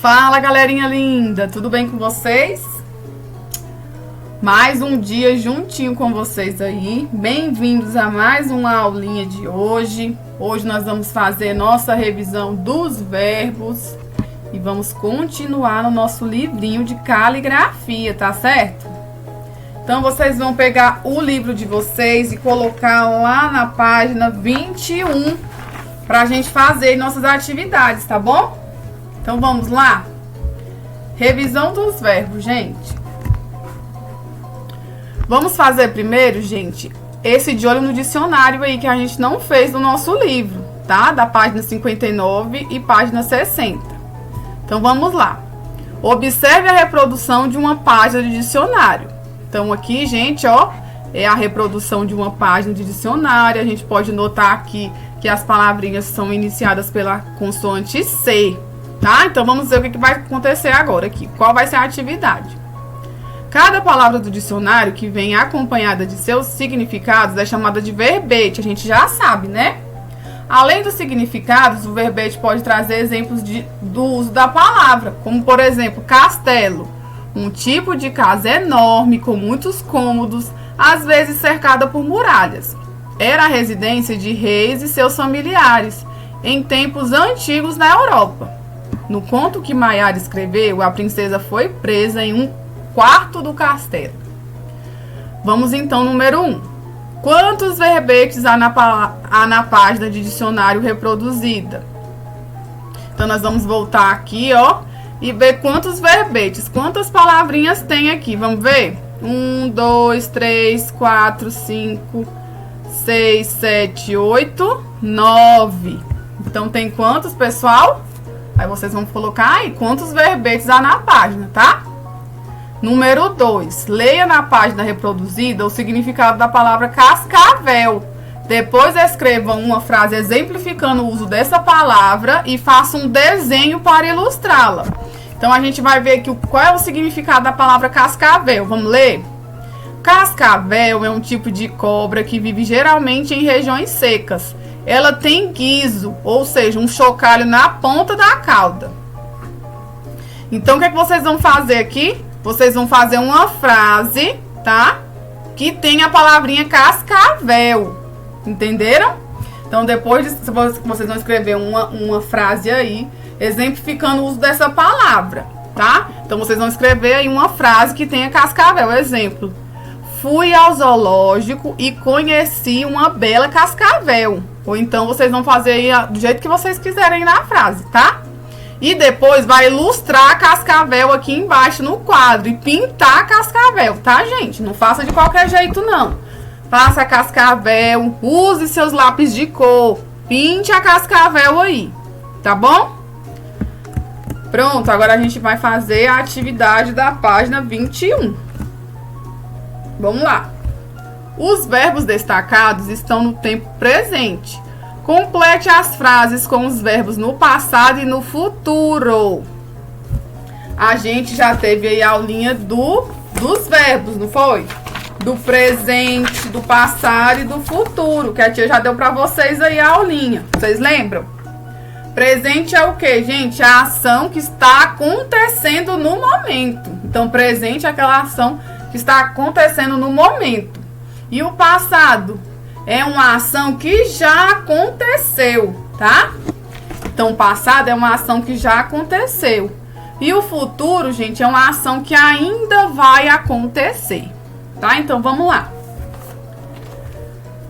Fala, galerinha linda, tudo bem com vocês? Mais um dia juntinho com vocês aí. Bem-vindos a mais uma aulinha de hoje. Hoje nós vamos fazer nossa revisão dos verbos e vamos continuar no nosso livrinho de caligrafia, tá certo? Então vocês vão pegar o livro de vocês e colocar lá na página 21 pra gente fazer nossas atividades, tá bom? Então vamos lá? Revisão dos verbos, gente. Vamos fazer primeiro, gente, esse de olho no dicionário aí que a gente não fez no nosso livro, tá? Da página 59 e página 60. Então vamos lá. Observe a reprodução de uma página de dicionário. Então aqui, gente, ó, é a reprodução de uma página de dicionário. A gente pode notar aqui que as palavrinhas são iniciadas pela consoante C, tá? Então vamos ver o que vai acontecer agora aqui. Qual vai ser a atividade? Cada palavra do dicionário que vem acompanhada de seus significados é chamada de verbete. A gente já sabe, né? Além dos significados, o verbete pode trazer exemplos do uso da palavra, como por exemplo, castelo, um tipo de casa enorme com muitos cômodos, às vezes cercada por muralhas. Era a residência de reis e seus familiares em tempos antigos na Europa. No conto que Maiara escreveu, a princesa foi presa em um quarto do castelo. Vamos então, número 1. Quantos verbetes há na página de dicionário reproduzida? Então, nós vamos voltar aqui, ó, e ver quantos verbetes, quantas palavrinhas tem aqui. Vamos ver? 1, 2, 3, 4, 5, 6, 7, 8, 9. Então, tem quantos, pessoal? Aí vocês vão colocar aí quantos verbetes há na página, tá? Número 2. Leia na página reproduzida o significado da palavra cascavel. Depois escreva uma frase exemplificando o uso dessa palavra e faça um desenho para ilustrá-la. Então, a gente vai ver aqui qual é o significado da palavra cascavel. Vamos ler? Cascavel é um tipo de cobra que vive geralmente em regiões secas. Ela tem guiso, ou seja, um chocalho na ponta da cauda. Então, o que é que vocês vão fazer aqui? Vocês vão fazer uma frase, tá? Que tem a palavrinha cascavel. Entenderam? Então, depois vocês vão escrever uma frase aí, exemplificando o uso dessa palavra, tá? Então, vocês vão escrever aí uma frase que tenha cascavel. Exemplo. Fui ao zoológico e conheci uma bela cascavel. Ou então, vocês vão fazer aí do jeito que vocês quiserem na frase, tá? E depois vai ilustrar a cascavel aqui embaixo no quadro e pintar a cascavel, tá, gente? Não faça de qualquer jeito, não. Faça a cascavel, use seus lápis de cor, pinte a cascavel aí, tá bom? Pronto, agora a gente vai fazer a atividade da página 21. Vamos lá. Os verbos destacados estão no tempo presente. Complete as frases com os verbos no passado e no futuro. A gente já teve aí a aulinha dos verbos, não foi? Do presente, do passado e do futuro, que a tia já deu pra vocês aí a aulinha. Vocês lembram? Presente é o quê, gente? A ação que está acontecendo no momento. Então, presente é aquela ação que está acontecendo no momento. E o passado é uma ação que já aconteceu, tá? Então, o passado é uma ação que já aconteceu. E o futuro, gente, é uma ação que ainda vai acontecer, tá? Então, vamos lá.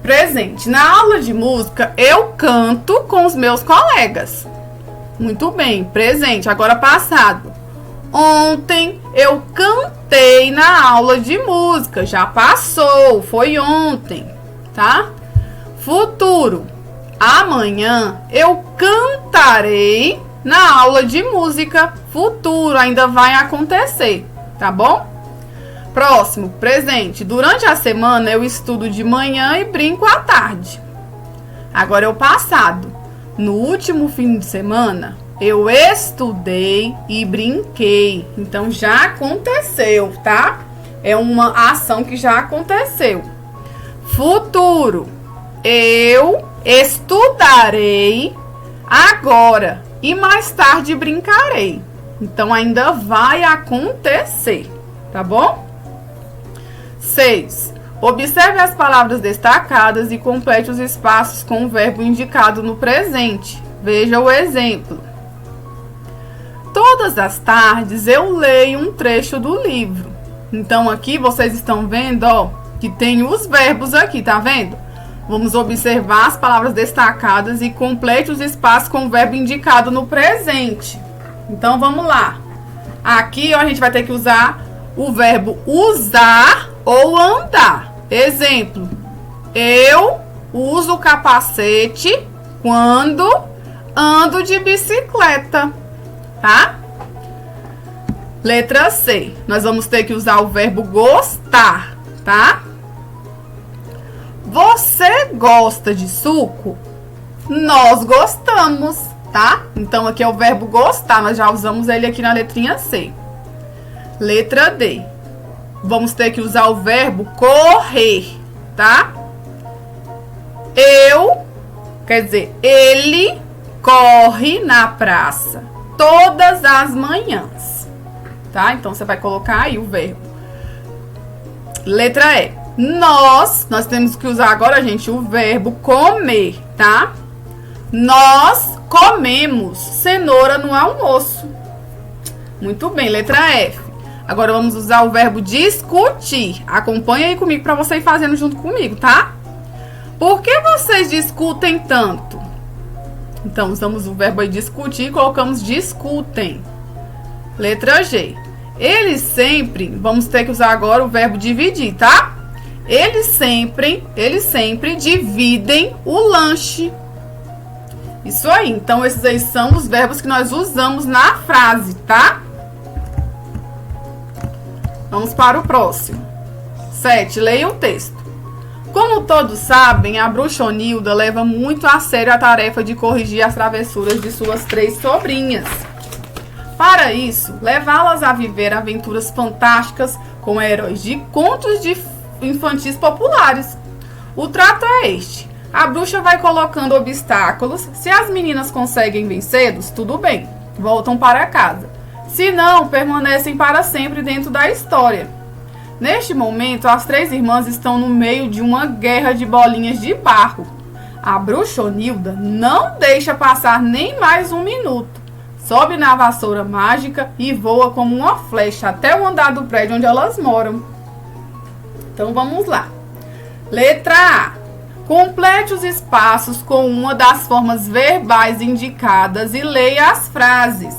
Presente. Na aula de música, eu canto com os meus colegas. Muito bem, presente. Agora, passado. Ontem eu cantei na aula de música. Já passou, foi ontem, tá? Futuro. Amanhã eu cantarei na aula de música. Futuro, ainda vai acontecer, tá bom? Próximo, presente. Durante a semana eu estudo de manhã e brinco à tarde. Agora é o passado. No último fim de semana eu estudei e brinquei. Então já aconteceu, tá? É uma ação que já aconteceu. Futuro. Eu estudarei agora e mais tarde brincarei. Então, ainda vai acontecer, tá bom? 6. Observe as palavras destacadas e complete os espaços com o verbo indicado no presente. Veja o exemplo. Todas as tardes eu leio um trecho do livro. Então, aqui vocês estão vendo, ó, que tem os verbos aqui, tá vendo? Vamos observar as palavras destacadas e complete os espaços com o verbo indicado no presente. Então, vamos lá. Aqui, ó, a gente vai ter que usar o verbo usar ou andar. Exemplo, eu uso capacete quando ando de bicicleta, tá? Letra C, nós vamos ter que usar o verbo gostar, tá? Você gosta de suco? Nós gostamos, tá? Então, aqui é o verbo gostar, nós já usamos ele aqui na letrinha C. Letra D, vamos ter que usar o verbo correr, tá? Ele corre na praça todas as manhãs, tá? Então, você vai colocar aí o verbo. Letra E, nós temos que usar agora, gente, o verbo comer, tá? Nós comemos cenoura no almoço. Muito bem, letra F. Agora vamos usar o verbo discutir. Acompanha aí comigo para você ir fazendo junto comigo, tá? Por que vocês discutem tanto? Então, usamos o verbo aí discutir e colocamos discutem. Letra G. Eles sempre, vamos ter que usar agora o verbo dividir, tá? Eles sempre dividem o lanche. Isso aí. Então, esses aí são os verbos que nós usamos na frase, tá? Vamos para o próximo. 7. Leia o texto. Como todos sabem, a bruxonilda leva muito a sério a tarefa de corrigir as travessuras de suas 3 sobrinhas. Para isso, levá-las a viver aventuras fantásticas com heróis de contos de infantis populares. O trato é este. A bruxa vai colocando obstáculos. Se as meninas conseguem vencê-los, tudo bem, voltam para casa. Se não, permanecem para sempre dentro da história. Neste momento, as 3 irmãs estão no meio de uma guerra de bolinhas de barro. A bruxonilda não deixa passar nem mais um minuto. Sobe na vassoura mágica e voa como uma flecha até o andar do prédio onde elas moram. Então, vamos lá. Letra A. Complete os espaços com uma das formas verbais indicadas e leia as frases.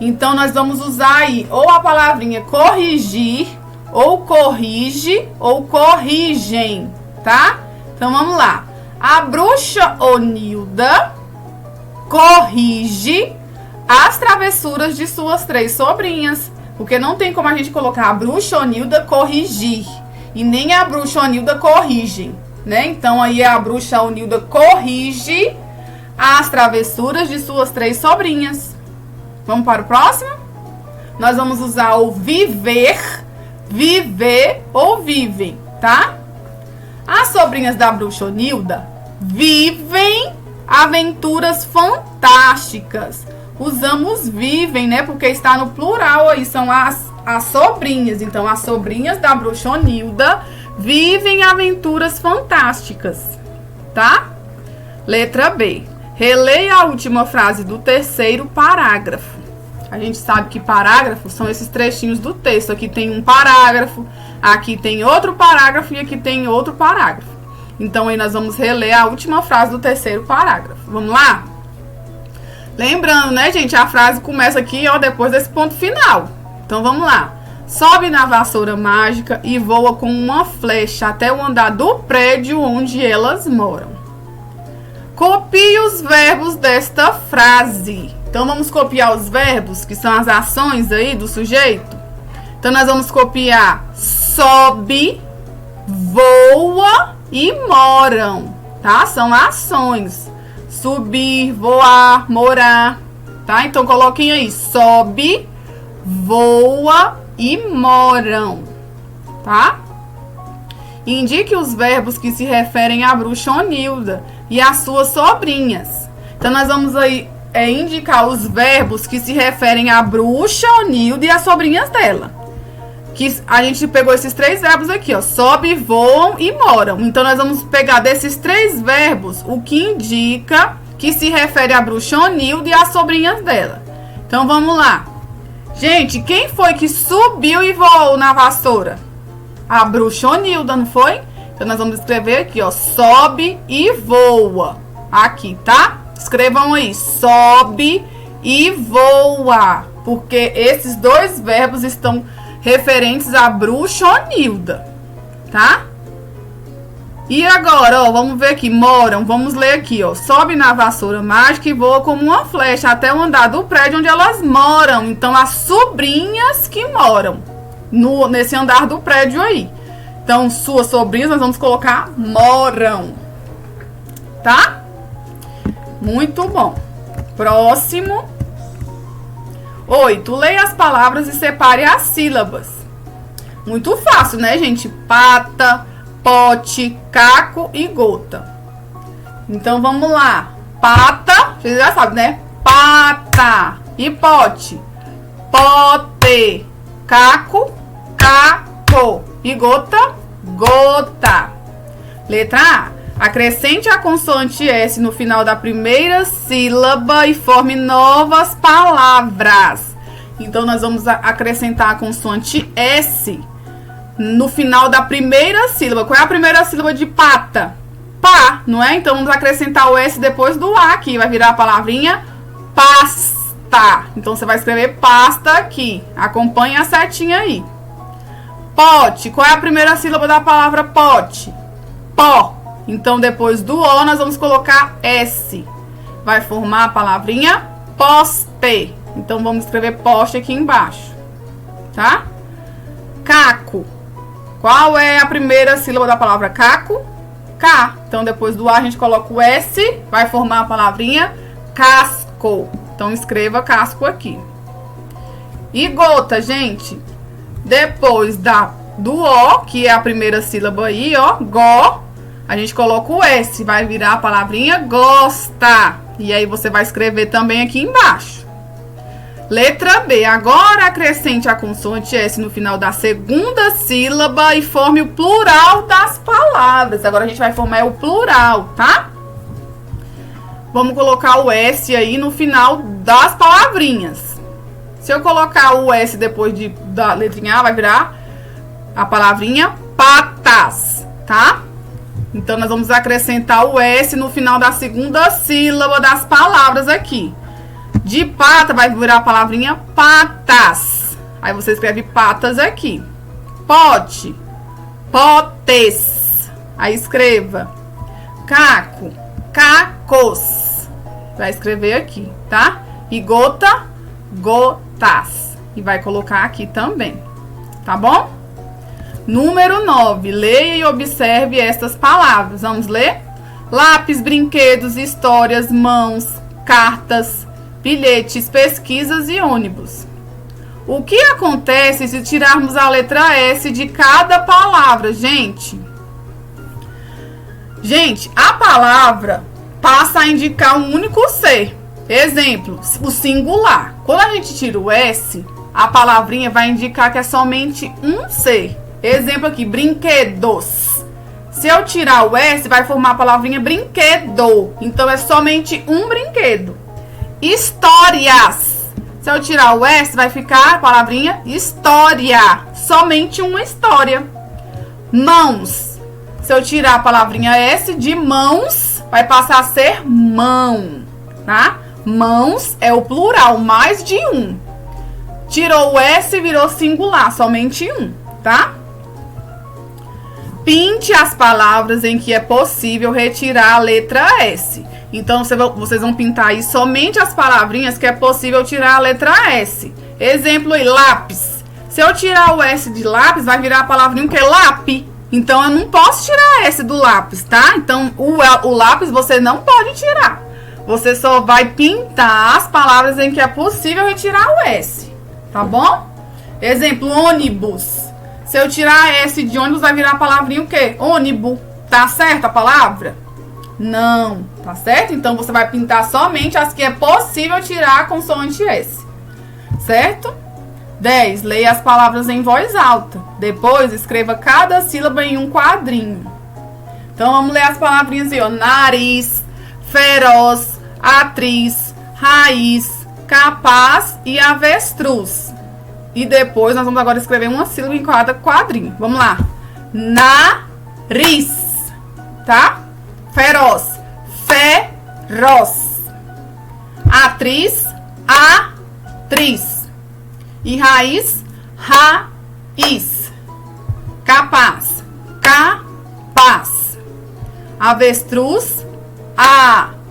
Então, nós vamos usar aí ou a palavrinha corrigir, ou corrige, ou corrigem, tá? Então, vamos lá. A bruxa Onilda corrige as travessuras de suas 3 sobrinhas. Porque não tem como a gente colocar a bruxa Onilda corrigir e nem a bruxa Onilda corrigem, né? Então, aí a bruxa Onilda corrige as travessuras de suas 3 sobrinhas. Vamos para o próximo? Nós vamos usar o viver, viver ou vivem, tá? As sobrinhas da bruxonilda vivem aventuras fantásticas. Usamos vivem, né? Porque está no plural aí, são as sobrinhas. Então, as sobrinhas da bruxonilda vivem aventuras fantásticas, tá? Letra B. Releia a última frase do 3º parágrafo. A gente sabe que parágrafos são esses trechinhos do texto. Aqui tem um parágrafo, aqui tem outro parágrafo e aqui tem outro parágrafo. Então, aí nós vamos reler a última frase do 3º parágrafo. Vamos lá? Lembrando, né, gente? A frase começa aqui, ó, depois desse ponto final. Então, vamos lá. Sobe na vassoura mágica e voa com uma flecha até o andar do prédio onde elas moram. Copie os verbos desta frase. Então, vamos copiar os verbos, que são as ações aí do sujeito. Então, nós vamos copiar sobe, voa e moram, tá? São ações. Subir, voar, morar, tá? Então, coloquem aí, sobe, voa e moram, tá? Indique os verbos que se referem à bruxonilda e às suas sobrinhas. Então, nós vamos aí é indicar os verbos que se referem à bruxa, Onilda e às sobrinhas dela. Que a gente pegou esses 3 verbos aqui, ó. Sobe, voam e moram. Então, nós vamos pegar desses 3 verbos o que indica que se refere à bruxa Onilda e às sobrinhas dela. Então, vamos lá. Gente, quem foi que subiu e voou na vassoura? A bruxa Onilda, não foi? Então, nós vamos escrever aqui, ó. Sobe e voa. Aqui, tá? Escrevam aí. Sobe e voa. Porque esses 2 verbos estão referentes à bruxa Onilda, tá? E agora, ó, vamos ver aqui, moram, vamos ler aqui, ó. Sobe na vassoura mágica e voa como uma flecha até o andar do prédio onde elas moram. Então, as sobrinhas que moram nesse andar do prédio aí. Então, suas sobrinhas, nós vamos colocar moram, tá? Muito bom. Próximo. 8. Leia as palavras e separe as sílabas. Muito fácil, né, gente? Pata, pote, caco e gota. Então, vamos lá. Pata, vocês já sabem, né? Pata. E pote? Pote. Caco, caco. E gota? Gota. Letra A. Acrescente a consoante S no final da primeira sílaba e forme novas palavras. Então, nós vamos acrescentar a consoante S no final da primeira sílaba. Qual é a primeira sílaba de pata? Pá, não é? Então, vamos acrescentar o S depois do A aqui. Vai virar a palavrinha pasta. Então, você vai escrever pasta aqui. Acompanhe a setinha aí. Pote. Qual é a primeira sílaba da palavra pote? Pó. Então, depois do O, nós vamos colocar S. Vai formar a palavrinha poste. Então, vamos escrever poste aqui embaixo, tá? Caco. Qual é a primeira sílaba da palavra caco? K. Então, depois do A, a gente coloca o S. Vai formar a palavrinha casco. Então, escreva casco aqui. E gota, gente. Depois do O, que é a primeira sílaba aí, ó, go. A gente coloca o S, vai virar a palavrinha gosta. E aí você vai escrever também aqui embaixo. Letra B. Agora acrescente a consoante S no final da segunda sílaba e forme o plural das palavras. Agora a gente vai formar o plural, tá? Vamos colocar o S aí no final das palavrinhas. Se eu colocar o S depois da letrinha A, vai virar a palavrinha patas, tá? Então, nós vamos acrescentar o S no final da segunda sílaba das palavras aqui. De pata, vai virar a palavrinha patas. Aí, você escreve patas aqui. Pote, potes. Aí, escreva caco, cacos. Vai escrever aqui, tá? E gota, gotas. E vai colocar aqui também, tá bom? Número 9. Leia e observe estas palavras. Vamos ler? Lápis, brinquedos, histórias, mãos, cartas, bilhetes, pesquisas e ônibus. O que acontece se tirarmos a letra S de cada palavra, gente? Gente, a palavra passa a indicar um único ser. Exemplo, o singular. Quando a gente tira o S, a palavrinha vai indicar que é somente um ser. Exemplo aqui, brinquedos. Se eu tirar o S, vai formar a palavrinha brinquedo. Então, é somente um brinquedo. Histórias. Se eu tirar o S, vai ficar a palavrinha história. Somente uma história. Mãos. Se eu tirar a palavrinha S de mãos, vai passar a ser mão, tá? Mãos é o plural, mais de um. Tirou o S, virou singular, somente um, tá? Pinte as palavras em que é possível retirar a letra S. Então, vocês vão pintar aí somente as palavrinhas que é possível tirar a letra S. Exemplo aí, lápis. Se eu tirar o S de lápis, vai virar a palavrinha que é lápis. Então, eu não posso tirar S do lápis, tá? Então, o lápis você não pode tirar. Você só vai pintar as palavras em que é possível retirar o S, tá bom? Exemplo, ônibus. Se eu tirar S de ônibus, vai virar a palavrinha o quê? Ônibus. Tá certo a palavra? Não. tá certo? Então, você vai pintar somente as que é possível tirar a consoante S, certo? 10. Leia as palavras em voz alta. Depois, escreva cada sílaba em um quadrinho. Então, vamos ler as palavrinhas aí, ó. Nariz, feroz, atriz, raiz, capaz e avestruz. E depois, nós vamos agora escrever uma sílaba em cada quadrinho. Vamos lá. Nariz, tá? Feroz, feroz. Atriz, atriz. E raiz, raiz. Capaz, capaz. Avestruz,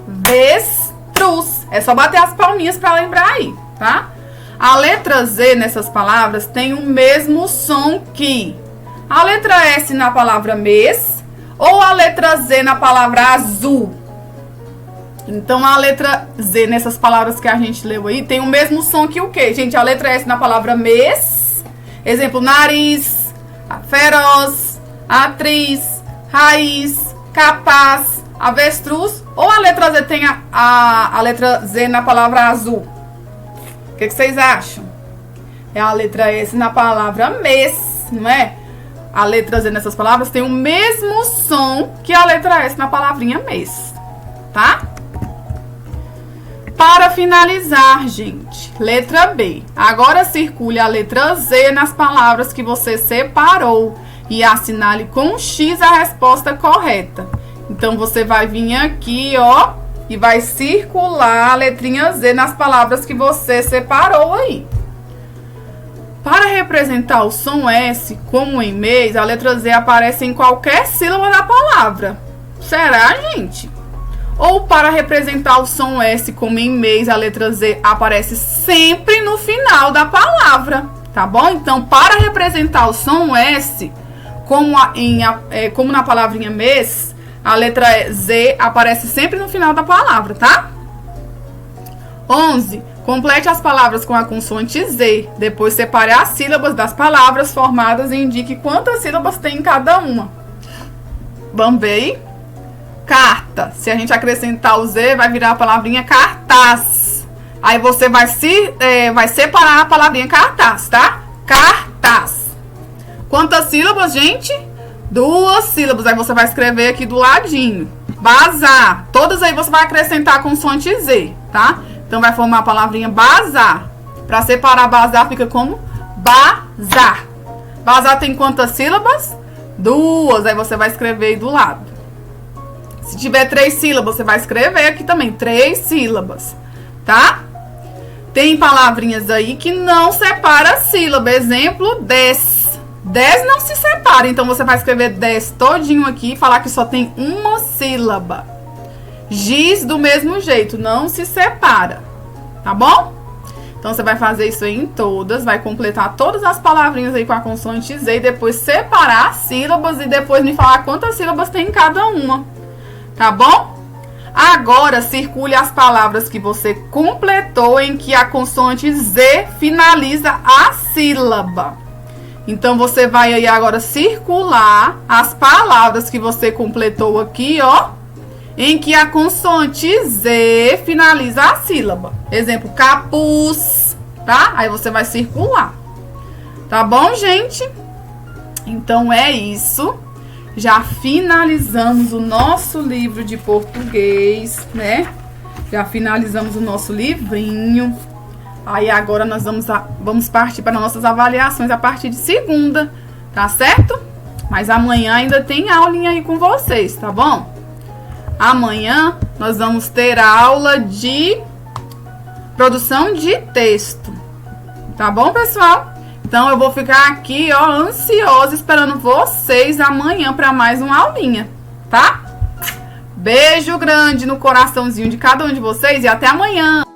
avestruz. É só bater as palminhas para lembrar aí, tá? A letra Z nessas palavras tem o mesmo som que a letra S na palavra mês ou a letra Z na palavra azul. Então, a letra Z nessas palavras que a gente leu aí tem o mesmo som que o quê? Gente, a letra S na palavra mês, exemplo, nariz, feroz, atriz, raiz, capaz, avestruz, ou a letra Z tem a letra Z na palavra azul? O que vocês acham? É a letra S na palavra mês, não é? A letra Z nessas palavras tem o mesmo som que a letra S na palavrinha mês, tá? Para finalizar, gente, letra B. Agora circule a letra Z nas palavras que você separou e assinale com X a resposta correta. Então, você vai vir aqui, ó, e vai circular a letrinha Z nas palavras que você separou aí. Para representar o som S, como em mês, a letra Z aparece em qualquer sílaba da palavra. Será, gente? Ou para representar o som S, como em mês, a letra Z aparece sempre no final da palavra, tá bom? Então, para representar o som S, como na palavrinha mês, a letra Z aparece sempre no final da palavra, tá? 11. Complete as palavras com a consoante Z. Depois, separe as sílabas das palavras formadas e indique quantas sílabas tem em cada uma. Vamos ver aí? Carta. Se a gente acrescentar o Z, vai virar a palavrinha cartaz. Aí você vai separar a palavrinha cartaz, tá? Cartaz. Quantas sílabas, gente? 2 sílabas. Aí você vai escrever aqui do ladinho. Bazar. Todas aí você vai acrescentar a consoante Z, tá? Então, vai formar a palavrinha bazar. Para separar bazar, fica como bazar. Bazar tem quantas sílabas? 2. Aí você vai escrever aí do lado. Se tiver 3 sílabas, você vai escrever aqui também 3 sílabas, tá? Tem palavrinhas aí que não separa a sílaba. Exemplo, 10. 10 não se separa, então você vai escrever 10 todinho aqui e falar que só tem uma sílaba. Giz do mesmo jeito, não se separa, tá bom? Então, você vai fazer isso aí em todas, vai completar todas as palavrinhas aí com a consoante Z e depois separar as sílabas e depois me falar quantas sílabas tem em cada uma, tá bom? Agora, circule as palavras que você completou em que a consoante Z finaliza a sílaba. Então, você vai aí agora circular as palavras que você completou aqui, ó, em que a consoante Z finaliza a sílaba. Exemplo, capuz, tá? Aí você vai circular. Tá bom, gente? Então, é isso. Já finalizamos o nosso livro de português, né? Já finalizamos o nosso livrinho. Aí, agora nós vamos partir para nossas avaliações a partir de segunda, tá certo? Mas amanhã ainda tem aulinha aí com vocês, tá bom? Amanhã nós vamos ter aula de produção de texto, tá bom, pessoal? Então, eu vou ficar aqui, ó, ansiosa, esperando vocês amanhã para mais uma aulinha, tá? Beijo grande no coraçãozinho de cada um de vocês e até amanhã!